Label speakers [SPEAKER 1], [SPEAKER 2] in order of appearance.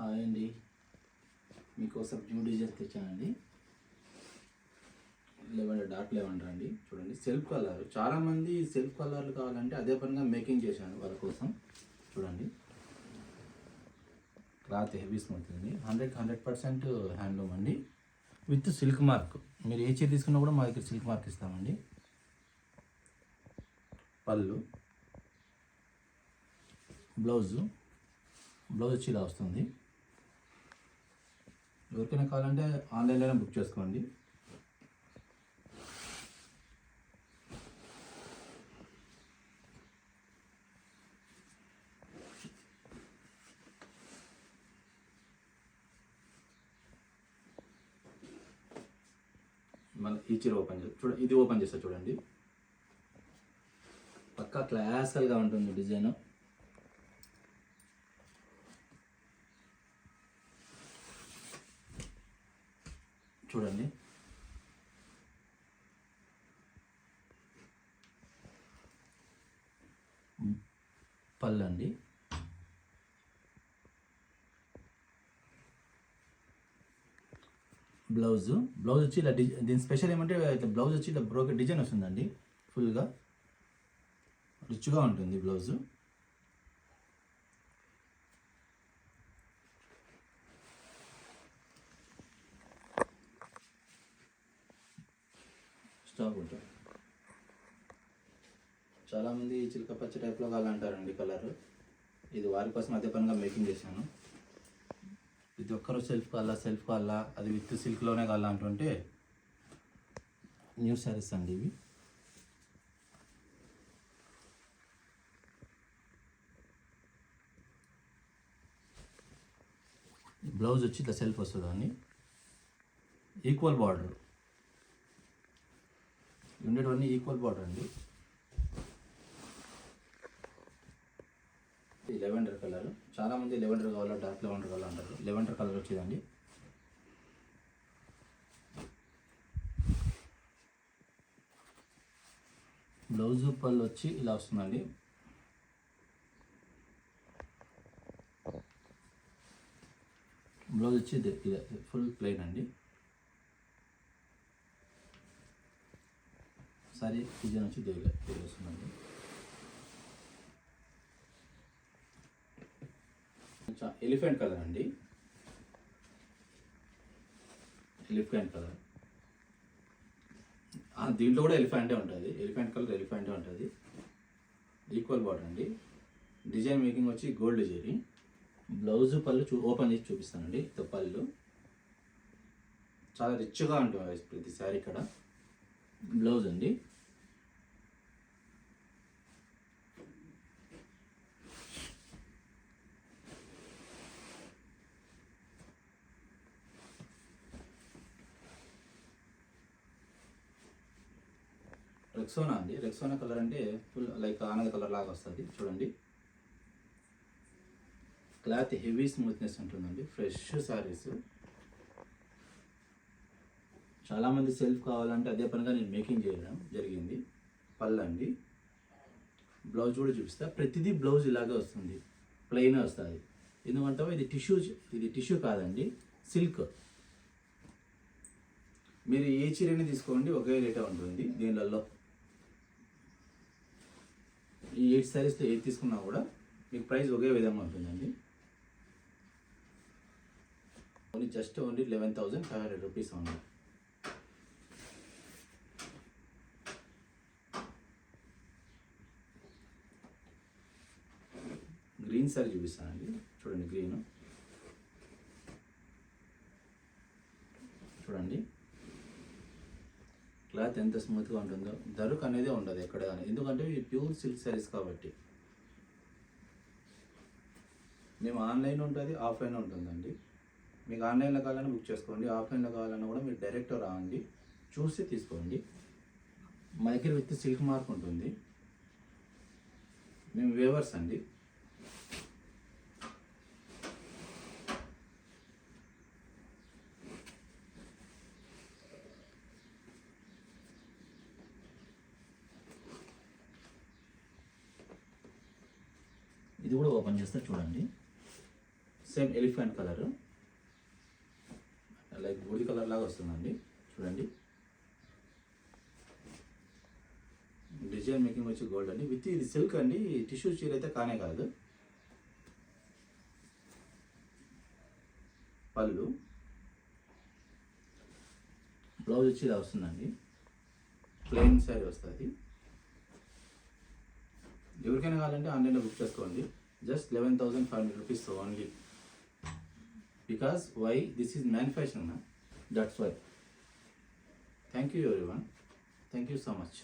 [SPEAKER 1] Hi అండి, మీకోసం new designs తెచ్చానండి. Dark lavender అండి. చూడండి, సెల్ఫ్ కలర్. చాలామంది సెల్ఫ్ కలర్లు కావాలంటే అదే పనిగా మేకింగ్ చేశాను వాళ్ళ కోసం. చూడండి, క్లాత్ హెవీ స్మూత్ అండి. 100% హ్యాండ్లూమ్ అండి, విత్ సిల్క్ మార్క్. మీరు ఏ చీర తీసుకున్నా కూడా మా దగ్గర సిల్క్ మార్క్ ఇస్తామండి. పళ్ళు, బ్లౌజ్ వచ్చి ఇలా వస్తుంది. ఎవరికైనా కావాలంటే ఆన్లైన్లోనే బుక్ చేసుకోండి. మన ఈ చీర ఓపెన్ చేసి చూడండి, ఇది ఓపెన్ చేస్తా చూడండి. పక్కా క్లాసికల్గా ఉంటుంది డిజైన్. చూడండి, పళ్ళు అండి. బ్లౌజ్ వచ్చి ఇలా దీని స్పెషల్ ఏమంటే ఇట్లా బ్లౌజ్ వచ్చి ఇలా బ్రోకెట్ డిజైన్ వస్తుందండి. ఫుల్గా రిచ్గా ఉంటుంది బ్లౌజు. స్టాక్ ఉంటుంది. చాలామంది చిలక పచ్చ టైప్లో కావాలంటారండి కలర్. ఇది వారి కోసం అదే పనిగా మేకింగ్ చేశాను. ఇది ఒక్కరు సెల్ఫ్ కావాలా అది విత్ సిల్క్లోనే కావాలా అంటుంటే న్యూ శారీస్ అండి ఇవి. బ్లౌజ్ వచ్చి ఇట్లా సెల్ఫ్ వస్తుందండి. ఈక్వల్ బార్డర్ ఉండేటివన్నీ ఈక్వల్ బార్డర్ అండి. ఈ లెవెండర్ కలర్, చాలామంది లెవెండర్ కావాలా డార్క్ లెవెండర్ కావాలా అంటారు. Lavender colour వచ్చేదండి. బ్లౌజ్ పళ్ళు వచ్చి ఇలా వస్తుందండి. బ్లౌజ్ వచ్చి ఇది ఫుల్ ప్లెయిన్ అండి. సారీ డిజైన్ వచ్చి ఇది వస్తుందండి. ఎలిఫెంట్ కలర్ అండి. ఎలిఫెంట్ కలర్ దీంట్లో కూడా ఎలిఫెంటే ఉంటుంది. ఎలిఫెంట్ కలర్ ఎలిఫెంటే ఉంటుంది. ఈక్వల్ బార్డర్ అండి. డిజైన్ మేకింగ్ వచ్చి గోల్డ్ జరీ. బ్లౌజ్ పళ్ళు ఓపెన్ చేసి చూపిస్తానండి. పళ్ళు చాలా రిచ్గా ఉంటుంది ప్రతి శారీ. ఇక్కడ బ్లౌజ్ అండి. రెక్సోనా అండి. రెక్సోనా కలర్ అంటే ఫుల్ లైక్ ఆనంద కలర్ లాగా వస్తుంది. చూడండి, క్లాత్ హెవీ స్మూత్నెస్ ఉంటుందండి. ఫ్రెష్ శారీస్. చాలామంది సెల్ఫ్ కావాలంటే అదే పనిగా నేను మేకింగ్ చేయడం జరిగింది. పళ్ళు అండి. బ్లౌజ్ కూడా చూపిస్తా. ప్రతిదీ బ్లౌజ్ ఇలాగే వస్తుంది, ప్లెయిన్ వస్తుంది. ఎందుకంటే ఇది టిష్యూ కాదండి, సిల్క్. మీరు ఏ చీరని తీసుకోండి ఒకే రేటే ఉంటుంది. దీనిలలో ఈ 8 శారీస్లో ఏది తీసుకున్నా కూడా మీకు ప్రైస్ ఒకే విధంగా ఉంటుందండి. ఓన్లీ 11,500 రూపీస్ ఉంది. గ్రీన్ శారీ చూపిస్తానండి. చూడండి, గ్రీన్ చూడండి. క్లాత్ ఎంత స్మూత్గా ఉంటుందో. దరుకు అనేది ఉండదు ఎక్కడ కానీ, ఎందుకంటే ఇవి ప్యూర్ సిల్క్ శారీస్ కాబట్టి. మేము ఆన్లైన్ ఉంటుంది, ఆఫ్లైన్ ఉంటుందండి. మీకు ఆన్లైన్లో కావాలన్నా బుక్ చేసుకోండి, ఆఫ్లైన్లో కావాలన్నా కూడా మీరు డైరెక్ట్ రాండి, చూసి తీసుకోండి. మా దగ్గర విత్ సిల్క్ మార్క్ ఉంటుంది. మేము వేవర్స్ అండి. ఇది కూడా ఓపెన్ చేస్తే చూడండి, సేమ్ ఎలిఫెంట్ కలర్, లైక్ బూడి కలర్ లాగా వస్తుందండి. చూడండి, డిజైన్ మేకింగ్ వచ్చి గోల్డ్ అండి. విత్ ఇది సిల్క్ అండి, టిష్యూ చీర అయితే కానే కాదు. పళ్ళు, బ్లౌజ్ వచ్చి ఇలా వస్తుందండి. ప్లెయిన్ శారీ వస్తుంది. ఎవరికైనా కావాలంటే ఆన్లైన్లో బుక్ చేసుకోండి. Just 11,500 rupees only. Because why this is manufacturing, that's why. Thank you everyone. Thank you so much.